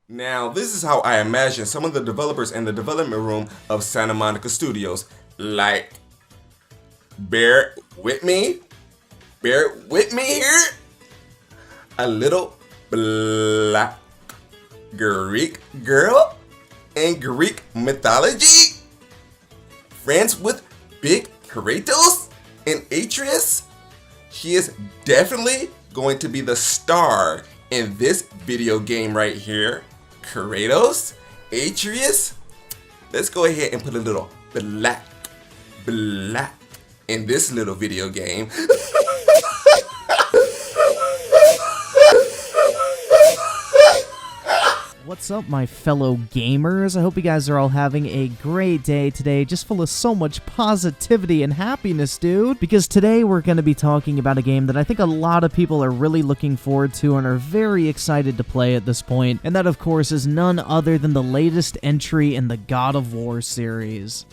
Now, this is how I imagine some of the developers in the development room of Santa Monica Studios. Like, bear with me here. A little black Greek girl in Greek mythology, friends with big Kratos and Atreus. She is definitely going to be the star in this video game right here. Kratos, Atreus. Let's go ahead and put a little black in this little video game. What's up, my fellow gamers? I hope you guys are all having a great day today, just full of so much positivity and happiness, dude. Because today we're going to be talking about a game that I think a lot of people are really looking forward to and are very excited to play at this point. And that, of course, is none other than the latest entry in the God of War series.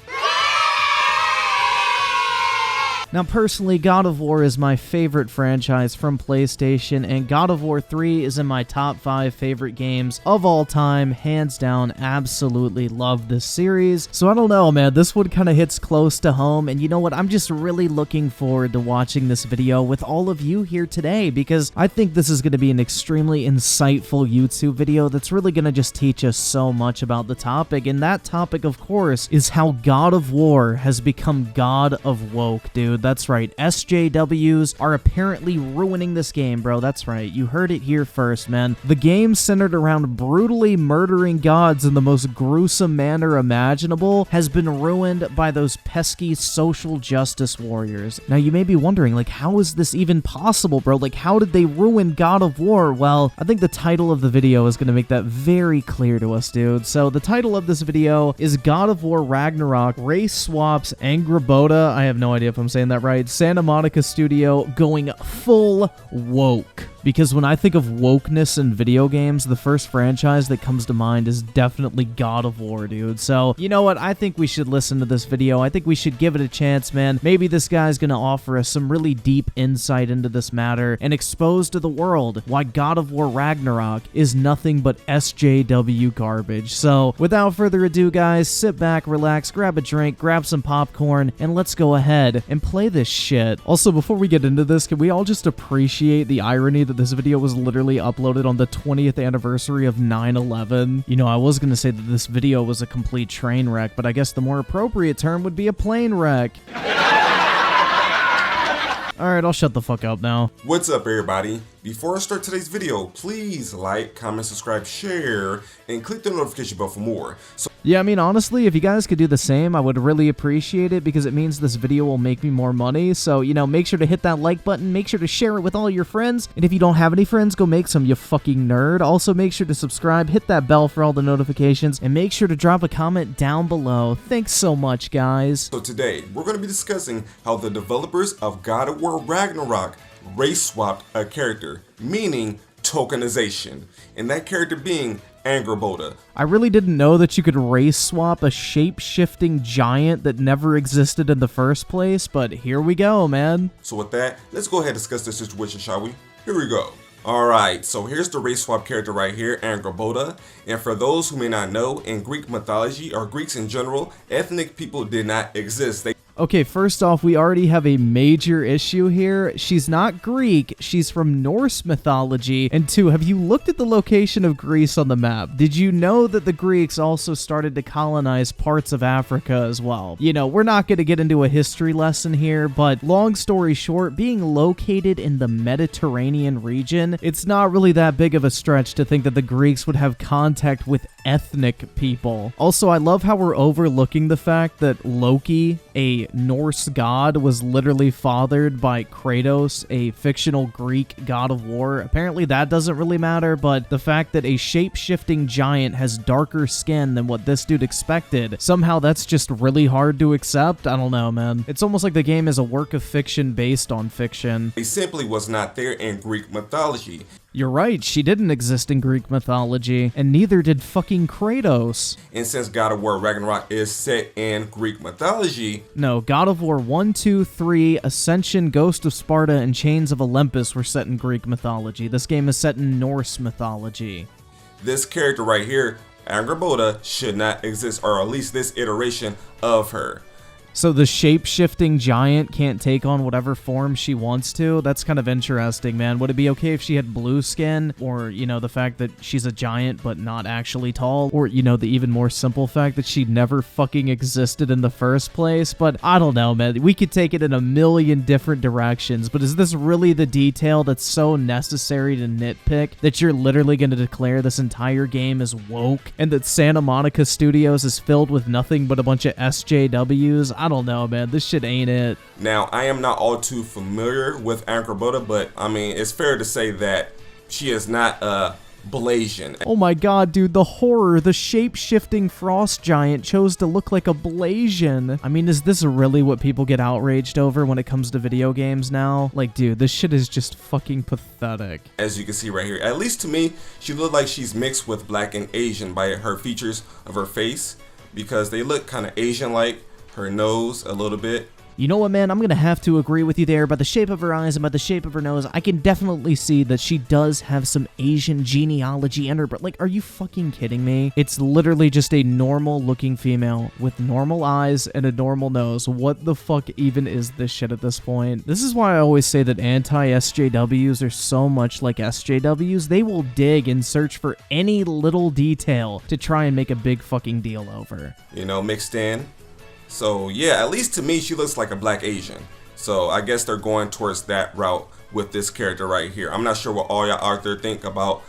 Now, personally, God of War is my favorite franchise from PlayStation, and God of War 3 is in my top 5 favorite games of all time. Hands down, absolutely love this series. So I don't know, man, this one kind of hits close to home, and you know what? I'm just really looking forward to watching this video with all of you here today, because I think this is going to be an extremely insightful YouTube video that's really going to just teach us so much about the topic, and that topic, of course, is how God of War has become God of Woke, dude. That's right, SJWs are apparently ruining this game, bro. That's right, you heard it here first, man. The game centered around brutally murdering gods in the most gruesome manner imaginable has been ruined by those pesky social justice warriors. Now, you may be wondering, like, how is this even possible, bro? Like, how did they ruin God of War? Well, I think the title of the video is going to make that very clear to us, dude. So, the title of this video is God of War Ragnarok Race Swaps Angrboda. I have no idea if I'm saying that right. Santa Monica Studio going full woke. Because when I think of wokeness in video games, the first franchise that comes to mind is definitely God of War, dude. So, you know what? I think we should listen to this video. I think we should give it a chance, man. Maybe this guy's gonna offer us some really deep insight into this matter and expose to the world why God of War Ragnarok is nothing but SJW garbage. So, without further ado, guys, sit back, relax, grab a drink, grab some popcorn, and let's go ahead and play this shit. Also, before we get into this, can we all just appreciate the irony that this video was literally uploaded on the 20th anniversary of 9/11? You know, I was gonna say that this video was a complete train wreck, but I guess the more appropriate term would be a plane wreck. Alright, I'll shut the fuck up now. What's up, everybody? Before I start today's video, please like, comment, subscribe, share, and click the notification bell for more. Yeah, I mean, honestly, if you guys could do the same, I would really appreciate it, because it means this video will make me more money. So, you know, make sure to hit that like button, make sure to share it with all your friends, and if you don't have any friends, go make some, you fucking nerd. Also, make sure to subscribe, hit that bell for all the notifications, and make sure to drop a comment down below. Thanks so much, guys. So today, we're going to be discussing how the developers of God of War Ragnarok race swapped a character, meaning tokenization, and that character being Angrboda. I really didn't know that you could race swap a shape-shifting giant that never existed in the first place, but here we go, man. So with that, let's go ahead and discuss this situation, shall we? Here we go. Alright, so here's the race swap character right here, Angrboda. And for those who may not know, in Greek mythology, or Greeks in general, ethnic people did not exist. Okay, first off, we already have a major issue here. She's not Greek, she's from Norse mythology. And two, have you looked at the location of Greece on the map? Did you know that the Greeks also started to colonize parts of Africa as well? You know, we're not going to get into a history lesson here, but long story short, being located in the Mediterranean region, it's not really that big of a stretch to think that the Greeks would have contact with ethnic people. Also, I love how we're overlooking the fact that Loki, a Norse god, was literally fathered by Kratos, a fictional Greek god of war. Apparently that doesn't really matter, but the fact that a shape-shifting giant has darker skin than what this dude expected, somehow that's just really hard to accept. I don't know, man. It's almost like the game is a work of fiction based on fiction. They simply was not there in Greek mythology. You're right, she didn't exist in Greek mythology, and neither did fucking Kratos. And since God of War Ragnarok is set in Greek mythology... No, God of War 1, 2, 3, Ascension, Ghost of Sparta, and Chains of Olympus were set in Greek mythology. This game is set in Norse mythology. this character right here, Angrboda, should not exist, or at least this iteration of her. So the shape-shifting giant can't take on whatever form she wants to? That's kind of interesting, man. Would it be okay if she had blue skin? Or, you know, the fact that she's a giant but not actually tall? Or, you know, the even more simple fact that she never fucking existed in the first place? But I don't know, man. We could take it in a million different directions, but is this really the detail that's so necessary to nitpick that you're literally going to declare this entire game as woke and that Santa Monica Studios is filled with nothing but a bunch of SJWs? I don't know, man. This shit ain't it. Now, I am not all too familiar with Angrboda, but I mean, it's fair to say that she is not a Blasian. Oh my god, dude, the horror. The shape-shifting frost giant chose to look like a Blasian. I mean, is this really what people get outraged over when it comes to video games now? Like, dude, this shit is just fucking pathetic. As you can see right here, at least to me, she looked like she's mixed with black and Asian by her features of her face, because they look kind of Asian-like. Her nose a little bit. You know what, man? I'm gonna have to agree with you there. By the shape of her eyes and by the shape of her nose, I can definitely see that she does have some Asian genealogy in her. But, like, are you fucking kidding me? It's literally just a normal-looking female with normal eyes and a normal nose. What the fuck even is this shit at this point? This is why I always say that anti-SJWs are so much like SJWs. They will dig and search for any little detail to try and make a big fucking deal over. You know, mixed in. So yeah, at least to me, she looks like a black Asian. So I guess they're going towards that route with this character right here. I'm not sure what all y'all out there think about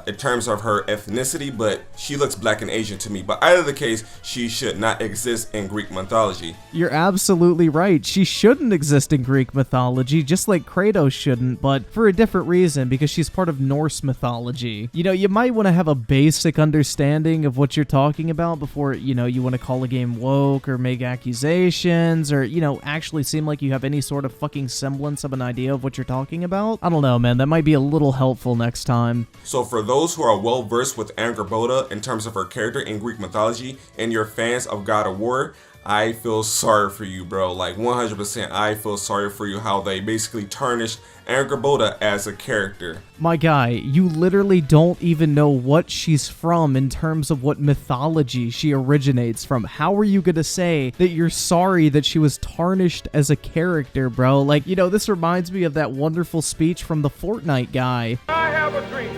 in terms of her ethnicity, but she looks black and Asian to me. But either the case, she should not exist in Greek mythology. You're absolutely right. She shouldn't exist in Greek mythology, just like Kratos shouldn't, but for a different reason, because she's part of Norse mythology. You know, you might want to have a basic understanding of what you're talking about before, you know, you want to call a game woke or make accusations or, you know, actually seem like you have any sort of fucking semblance of an idea of what you're talking about. I don't know, man. That might be a little helpful next time. So for those who are well versed with Angrboda in terms of her character in Greek mythology and you're fans of God of War, I feel sorry for you, bro. Like 100%, I feel sorry for you how they basically tarnished Angrboda as a character. My guy, you literally don't even know what she's from in terms of what mythology she originates from. How are you gonna say that you're sorry that she was tarnished as a character, bro? Like, you know, this reminds me of that wonderful speech from the Fortnite guy. I have a dream.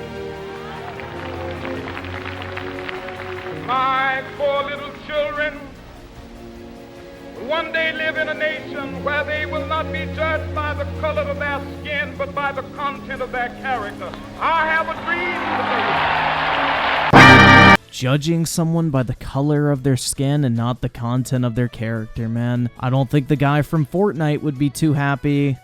My poor little children one day live in a nation where they will not be judged by the color of their skin, but by the content of their character. I have a dream today. Judging someone by the color of their skin and not the content of their character, man. I don't think the guy from Fortnite would be too happy.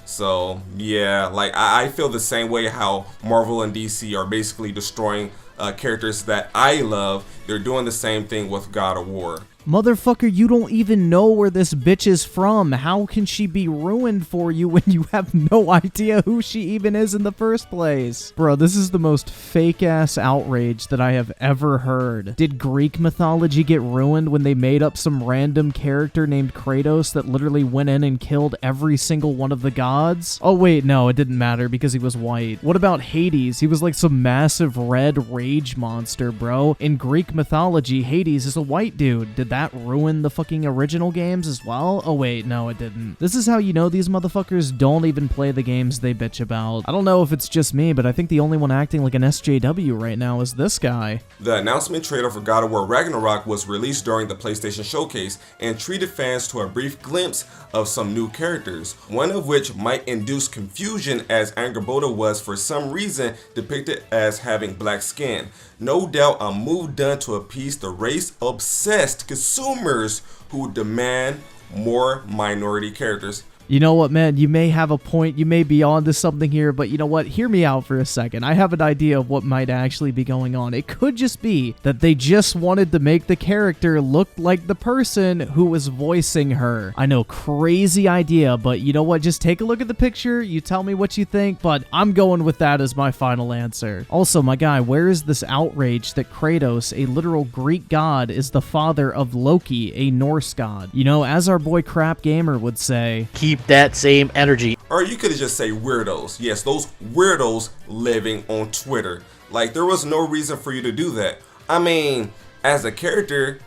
So yeah, like I feel the same way how Marvel and DC are basically destroying characters that I love. They're doing the same thing with God of War. Motherfucker, you don't even know where this bitch is from. How can she be ruined for you when you have no idea who she even is in the first place? Bro, this is the most fake-ass outrage that I have ever heard. Did Greek mythology get ruined when they made up some random character named Kratos that literally went in and killed every single one of the gods? Oh wait, no, it didn't matter because he was white. What about Hades? He was like some massive red rage monster, bro. In Greek mythology, Hades is a white dude. Did that ruin the fucking original games as well? Oh wait, no it didn't. This is how you know these motherfuckers don't even play the games they bitch about. I don't know if it's just me, but I think the only one acting like an SJW right now is this guy. The announcement trailer for God of War Ragnarok was released during the PlayStation Showcase and treated fans to a brief glimpse of some new characters, one of which might induce confusion as Angrboda was for some reason depicted as having black skin. No doubt a move done to appease the race-obsessed consumers who demand more minority characters. You know what, man? You may have a point. You may be onto something here, but you know what? Hear me out for a second. I have an idea of what might actually be going on. It could just be that they just wanted to make the character look like the person who was voicing her. I know, crazy idea, but you know what? Just take a look at the picture. You tell me what you think, but I'm going with that as my final answer. Also, my guy, where is this outrage that Kratos, a literal Greek god, is the father of Loki, a Norse god? You know, as our boy Crap Gamer would say, keep that same energy. Or you could just say weirdos. Yes, those weirdos living on Twitter. Like, there was no reason for you to do that. I mean, as a character,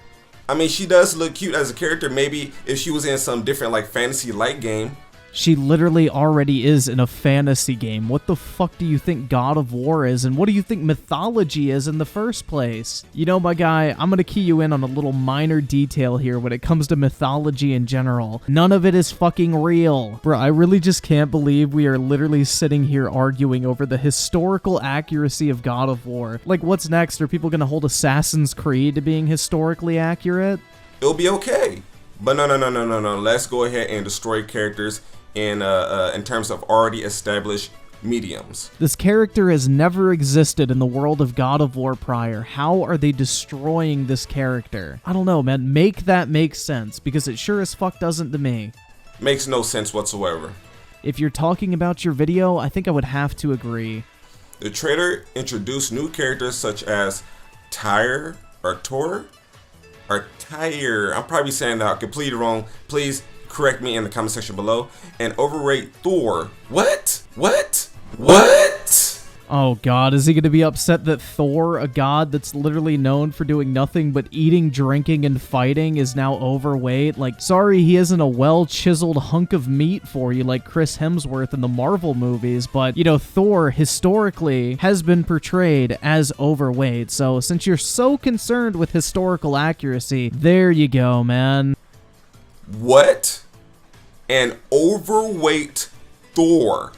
I mean, she does look cute as a character. Maybe if she was in some different, like, fantasy-like game. She literally already is in a fantasy game. What the fuck do you think God of War is? And what do you think Mythology is in the first place? You know, my guy, I'm gonna key you in on a little minor detail here when it comes to mythology in general. None of it is fucking real. Bro, I really just can't believe we are literally sitting here arguing over the historical accuracy of God of War. Like, what's next? Are people gonna hold Assassin's Creed to being historically accurate? It'll be okay. But no. Let's go ahead and destroy characters in terms of already established mediums. This character has never existed in the world of God of War prior. How are they destroying this character? I don't know, man. Make that make sense, because it sure as fuck doesn't to me. Makes no sense whatsoever. If you're talking about your video, I think I would have to agree. The trailer introduced new characters such as Tyre or Thor or Tyre. I'm probably saying that completely wrong. Please correct me in the comment section below. And overrate Thor. What? Oh god, is he going to be upset that Thor, a god that's literally known for doing nothing but eating, drinking, and fighting, is now overweight? Like, sorry he isn't a well-chiseled hunk of meat for you like Chris Hemsworth in the Marvel movies, but, you know, Thor historically has been portrayed as overweight, so since you're so concerned with historical accuracy, there you go, man. What? An overweight Thor.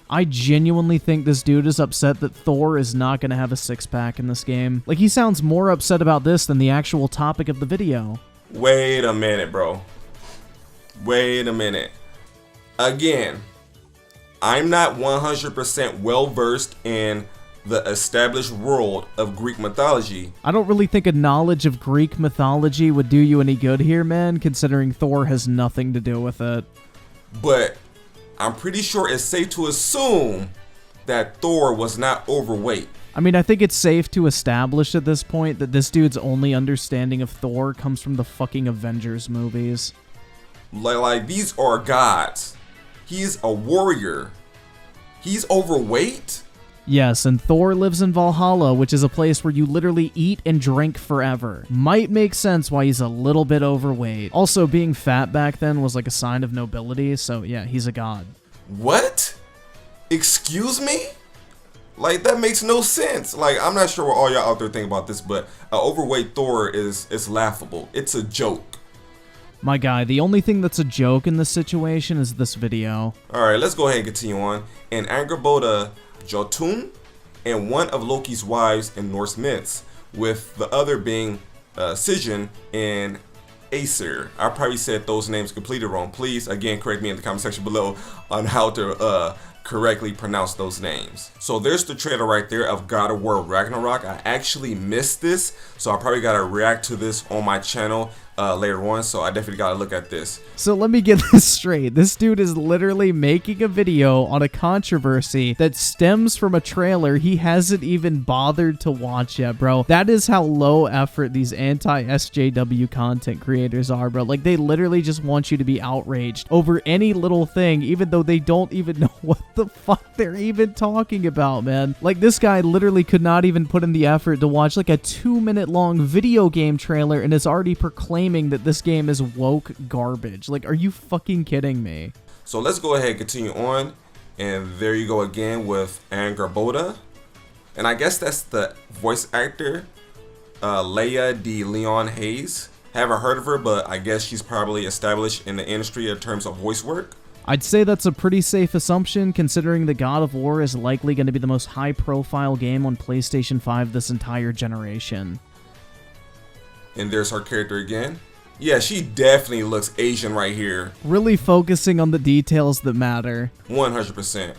I genuinely think this dude is upset that Thor is not going to have a six-pack in this game. Like, he sounds more upset about this than the actual topic of the video. Wait a minute, bro. Wait a minute. Again, I'm not 100% well-versed in the established world of Greek mythology. I don't really think a knowledge of Greek mythology would do you any good here, man, considering Thor has nothing to do with it. But I'm pretty sure it's safe to assume that Thor was not overweight. I mean, I think it's safe to establish at this point that this dude's only understanding of Thor comes from the fucking Avengers movies. Like these are gods. He's a warrior. He's overweight? Yes, and Thor lives in Valhalla, which is a place where you literally eat and drink forever. Might make sense why he's a little bit overweight. Also, being fat back then was like a sign of nobility, so yeah, he's a god. What? Excuse me? Like, that makes no sense. Like, I'm not sure what all y'all out there think about this, but an overweight Thor is laughable. It's a joke. My guy, the only thing that's a joke in this situation is this video. Alright, let's go ahead and continue on. In Angrboda, Jotun, and one of Loki's wives in Norse myths, with the other being Sigyn and Aesir. I probably said those names completely wrong. Please, again, correct me in the comment section below on how to correctly pronounce those names. So there's the trailer right there of God of War Ragnarok. I actually missed this, so I probably gotta react to this on my channel later on, so I definitely gotta look at this. So let me get this straight. This dude is literally making a video on a controversy that stems from a trailer he hasn't even bothered to watch yet, bro. That is how low effort these anti-SJW content creators are, bro. Like, they literally just want you to be outraged over any little thing, even though they don't even know what the fuck they're even talking about, man. Like, this guy literally could not even put in the effort to watch like a 2-minute long video game trailer and is already proclaiming that this game is woke garbage. Like, are you fucking kidding me? So let's go ahead and continue on. And there you go again with Angrboda. And I guess that's the voice actor, Leia de Leon Hayes. Haven't heard of her, but I guess she's probably established in the industry in terms of voice work. I'd say that's a pretty safe assumption, considering the God of War is likely going to be the most high-profile game on PlayStation 5 this entire generation. And there's her character again. Yeah, she definitely looks Asian right here. Really focusing on the details that matter. 100%.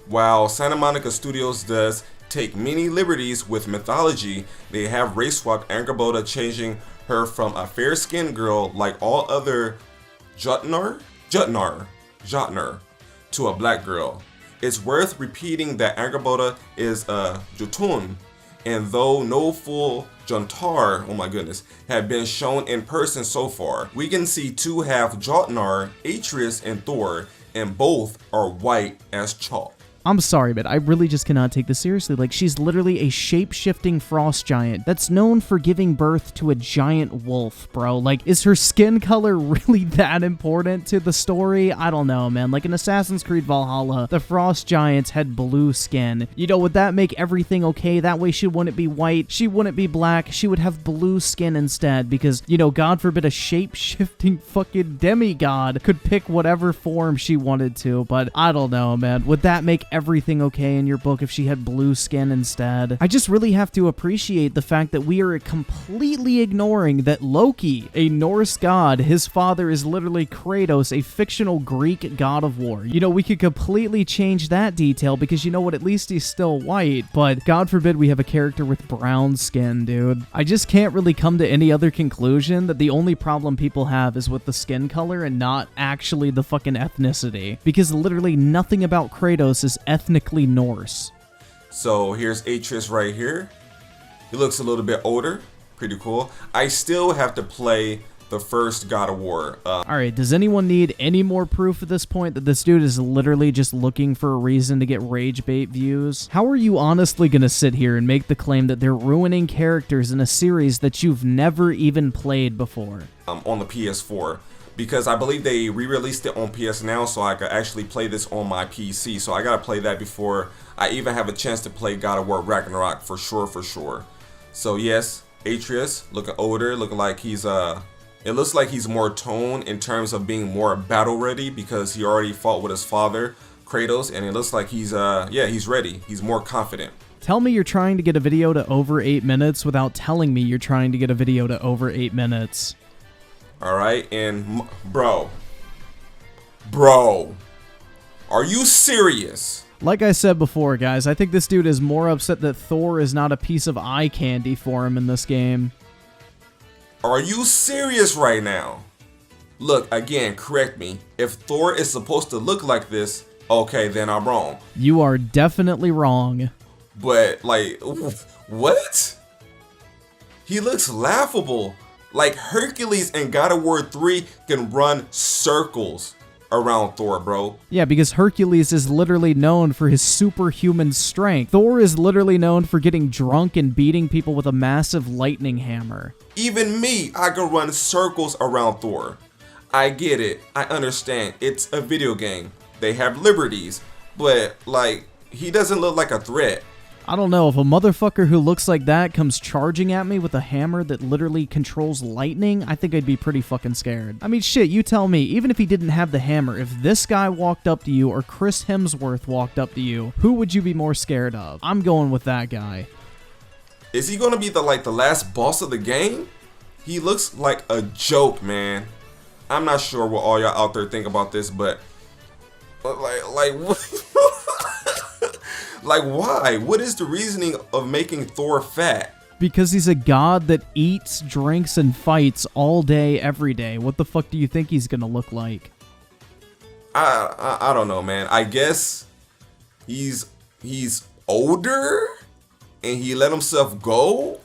While Santa Monica Studios does take many liberties with mythology, they have race swapped Angrboda, changing her from a fair-skinned girl like all other Jotnar to a black girl. It's worth repeating that Angrboda is a Jotun, and though no full Jontar, oh my goodness, have been shown in person so far, we can see two half Jotnar, Atreus and Thor, and both are white as chalk. I'm sorry, but I really just cannot take this seriously. Like, she's literally a shape-shifting frost giant that's known for giving birth to a giant wolf, bro. Like, is her skin color really that important to the story? I don't know, man. Like, in Assassin's Creed Valhalla, the frost giants had blue skin. You know, would that make everything okay? That way she wouldn't be white, she wouldn't be black, she would have blue skin instead because, you know, God forbid a shape-shifting fucking demigod could pick whatever form she wanted to, but I don't know, man. Would that make everything okay in your book if she had blue skin instead? I just really have to appreciate the fact that we are completely ignoring that Loki, a Norse god, his father is literally Kratos, a fictional Greek god of war. You know, we could completely change that detail because, you know what, at least he's still white, but God forbid we have a character with brown skin, dude. I just can't really come to any other conclusion that the only problem people have is with the skin color and not actually the fucking ethnicity, because literally nothing about Kratos is ethnically Norse. So here's Atreus right here. He looks a little bit older. Pretty cool. I still have to play the first God of War. Alright, does anyone need any more proof at this point that this dude is literally just looking for a reason to get rage bait views? How are you honestly gonna sit here and make the claim that they're ruining characters in a series that you've never even played before? On the PS4. Because I believe they re-released it on PS Now, so I could actually play this on my PC. So I gotta play that before I even have a chance to play God of War Ragnarok for sure. So yes, Atreus looking older, looking like he's it looks like he's more toned in terms of being more battle ready because he already fought with his father Kratos, and it looks like he's he's ready. He's more confident. Tell me you're trying to get a video to over 8 minutes without telling me you're trying to get a video to over 8 minutes. All right, and bro, are you serious? Like I said before, guys, I think this dude is more upset that Thor is not a piece of eye candy for him in this game. Are you serious right now? Look, again, correct me. If Thor is supposed to look like this, okay, then I'm wrong. You are definitely wrong. But, like, what? He looks laughable. Like, Hercules in God of War 3 can run circles around Thor, bro. Yeah, because Hercules is literally known for his superhuman strength. Thor is literally known for getting drunk and beating people with a massive lightning hammer. Even me, I can run circles around Thor. I get it. I understand. It's a video game. They have liberties. But, like, he doesn't look like a threat. I don't know, if a motherfucker who looks like that comes charging at me with a hammer that literally controls lightning, I think I'd be pretty fucking scared. I mean, shit, you tell me, even if he didn't have the hammer, if this guy walked up to you or Chris Hemsworth walked up to you, who would you be more scared of? I'm going with that guy. Is he gonna be the last boss of the game? He looks like a joke, man. I'm not sure what all y'all out there think about this, but like what? Like, why? What is the reasoning of making Thor fat? Because he's a god that eats, drinks, and fights all day, every day. What the fuck do you think he's gonna look like? I don't know, man. I guess he's older and he let himself go.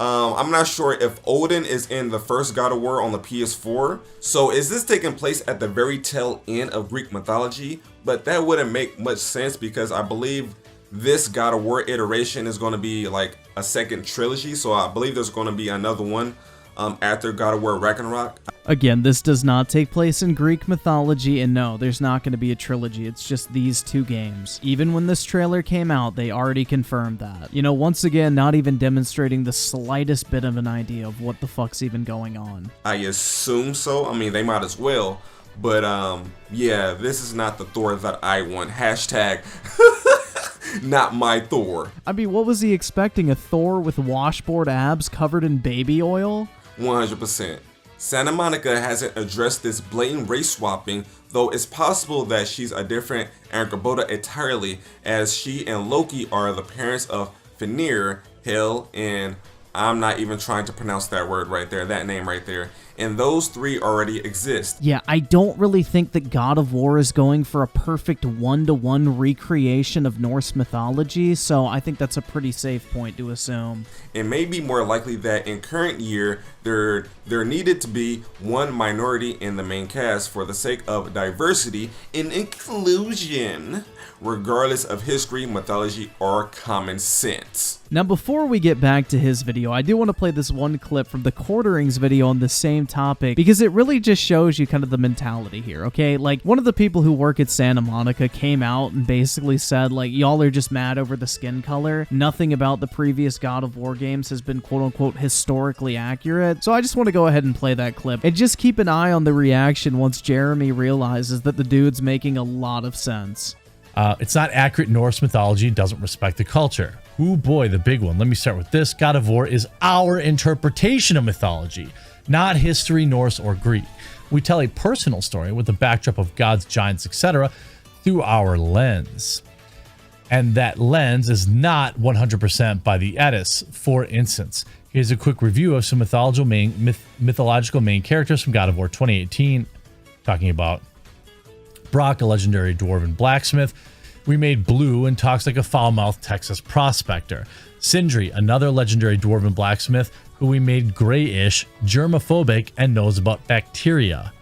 I'm not sure if Odin is in the first God of War on the PS4. So is this taking place at the very tail end of Greek mythology? But that wouldn't make much sense because I believe this God of War iteration is going to be like a second trilogy. So I believe there's going to be another one after God of War Ragnarok. Again, this does not take place in Greek mythology, and no, there's not going to be a trilogy. It's just these two games. Even when this trailer came out, they already confirmed that. You know, once again, not even demonstrating the slightest bit of an idea of what the fuck's even going on. I assume so. I mean, they might as well. But, yeah, this is not the Thor that I want. Hashtag not my Thor. I mean, what was he expecting? A Thor with washboard abs covered in baby oil? 100%. Santa Monica hasn't addressed this blatant race swapping, though it's possible that she's a different Angrboda entirely, as she and Loki are the parents of Fenrir, Hel, and I'm not even trying to pronounce that word right there, that name right there. And those three already exist. Yeah, I don't really think that God of War is going for a perfect one-to-one recreation of Norse mythology, so I think that's a pretty safe point to assume. It may be more likely that in current year, there needed to be one minority in the main cast for the sake of diversity and inclusion, regardless of history, mythology, or common sense. Now, before we get back to his video, I do want to play this one clip from the Quarterings video on the same topic, because it really just shows you kind of the mentality here, okay? Like, one of the people who work at Santa Monica came out and basically said, like, y'all are just mad over the skin color. Nothing about the previous God of War games has been quote-unquote historically accurate. So I just want to go ahead and play that clip, and just keep an eye on the reaction once Jeremy realizes that the dude's making a lot of sense. It's not accurate Norse mythology, doesn't respect the culture. Ooh boy, the big one. Let me start with this. God of War is our interpretation of mythology, not history, Norse, or Greek. We tell a personal story with the backdrop of gods, giants, etc. through our lens. And that lens is not 100% by the Edis. For instance, here's a quick review of some mythological main characters from God of War 2018, talking about Brock, a legendary dwarven blacksmith. We made Blue and talks like a foul-mouthed Texas prospector. Sindri, another legendary dwarven blacksmith who we made grayish, germophobic, and knows about bacteria.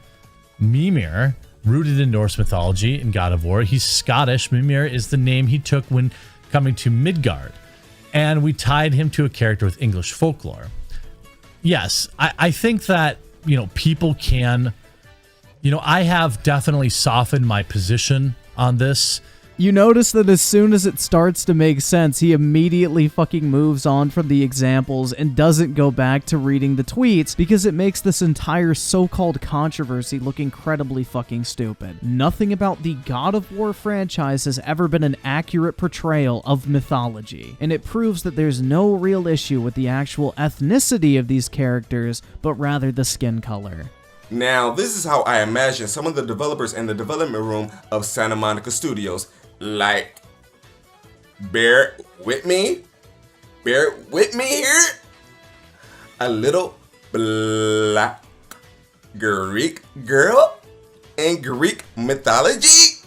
Mimir, rooted in Norse mythology in God of War. He's Scottish. Mimir is the name he took when coming to Midgard. And we tied him to a character with English folklore. Yes, I think that, people can... I have definitely softened my position on this. You notice that as soon as it starts to make sense, he immediately fucking moves on from the examples and doesn't go back to reading the tweets, because it makes this entire so-called controversy look incredibly fucking stupid. Nothing about the God of War franchise has ever been an accurate portrayal of mythology, and it proves that there's no real issue with the actual ethnicity of these characters, but rather the skin color. Now, this is how I imagine some of the developers in the development room of Santa Monica Studios. Like, bear with me here. A little black Greek girl in Greek mythology,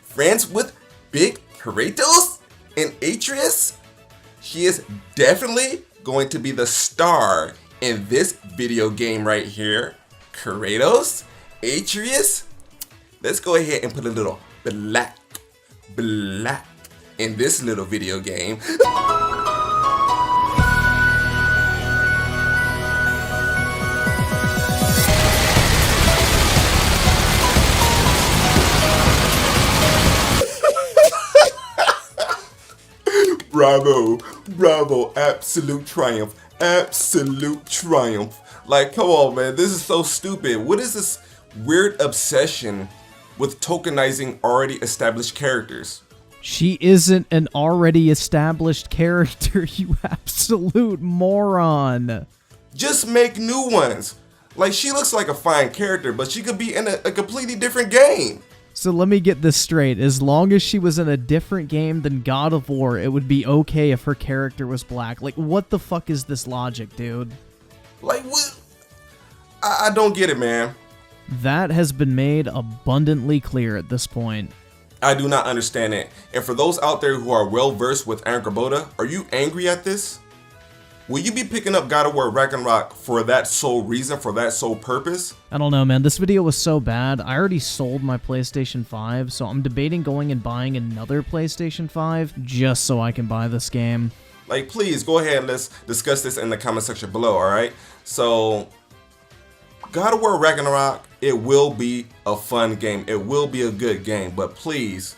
friends with big Kratos and Atreus. She is definitely going to be the star in this video game right here. Kratos, Atreus. Let's go ahead and put a little black in this little video game. Bravo, absolute triumph. Like, come on, man, this is so stupid. What is this weird obsession with tokenizing already established characters? She isn't an already established character, you absolute moron. Just make new ones. Like, she looks like a fine character, but she could be in a completely different game. So let me get this straight. As long as she was in a different game than God of War, it would be okay if her character was black. Like, what the fuck is this logic, dude? Like, what? I don't get it, man. That has been made abundantly clear at this point. I do not understand it. And for those out there who are well versed with Angrboda, are you angry at this? Will you be picking up God of War Ragnarok for that sole reason, for that sole purpose? I don't know, man. This video was so bad. I already sold my PlayStation 5, so I'm debating going and buying another PlayStation 5 just so I can buy this game. Like, please, go ahead and let's discuss this in the comment section below, alright? So, God of War Ragnarok, it will be a fun game. It will be a good game. But please,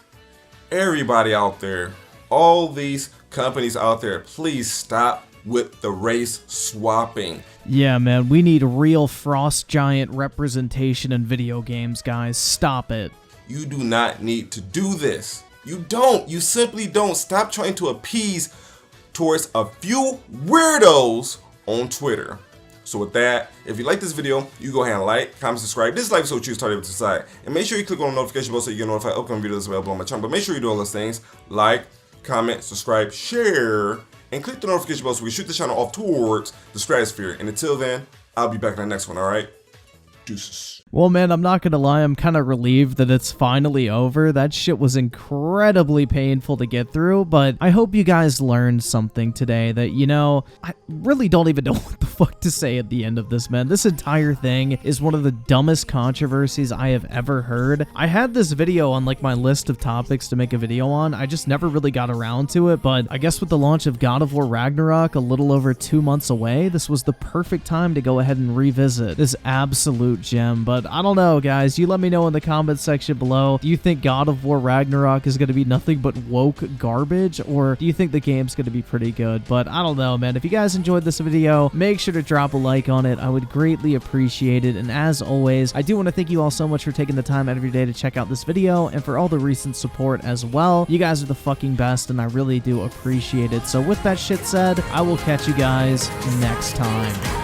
everybody out there, all these companies out there, please stop with the race swapping. Yeah, man, we need real Frost Giant representation in video games, guys. Stop it. You do not need to do this. You don't. You simply don't. Stop trying to appease towards a few weirdos on Twitter. So with that, if you like this video, you go ahead and like, comment, subscribe, dislike, so choose to decide. And make sure you click on the notification bell so you get notified of upcoming videos available on my channel. But make sure you do all those things. Like, comment, subscribe, share, and click the notification bell so we can shoot the channel off towards the stratosphere. And until then, I'll be back in the next one, alright? Deuces. Well, man, I'm not gonna lie, I'm kind of relieved that it's finally over. That shit was incredibly painful to get through, but I hope you guys learned something today that, you know, I really don't even know what the fuck to say at the end of this, man. This entire thing is one of the dumbest controversies I have ever heard. I had this video on, like, my list of topics to make a video on. I just never really got around to it, but I guess with the launch of God of War Ragnarok a little over 2 months away, this was the perfect time to go ahead and revisit this absolute gem. But I don't know, guys. You let me know in the comments section below. Do you think God of War Ragnarok is going to be nothing but woke garbage, or do you think the game's going to be pretty good? But I don't know, man. If you guys enjoyed this video, make sure to drop a like on it. I would greatly appreciate it. And as always, I do want to thank you all so much for taking the time out of your day to check out this video and for all the recent support as well. You guys are the fucking best, and I really do appreciate it. So with that shit said, I will catch you guys next time.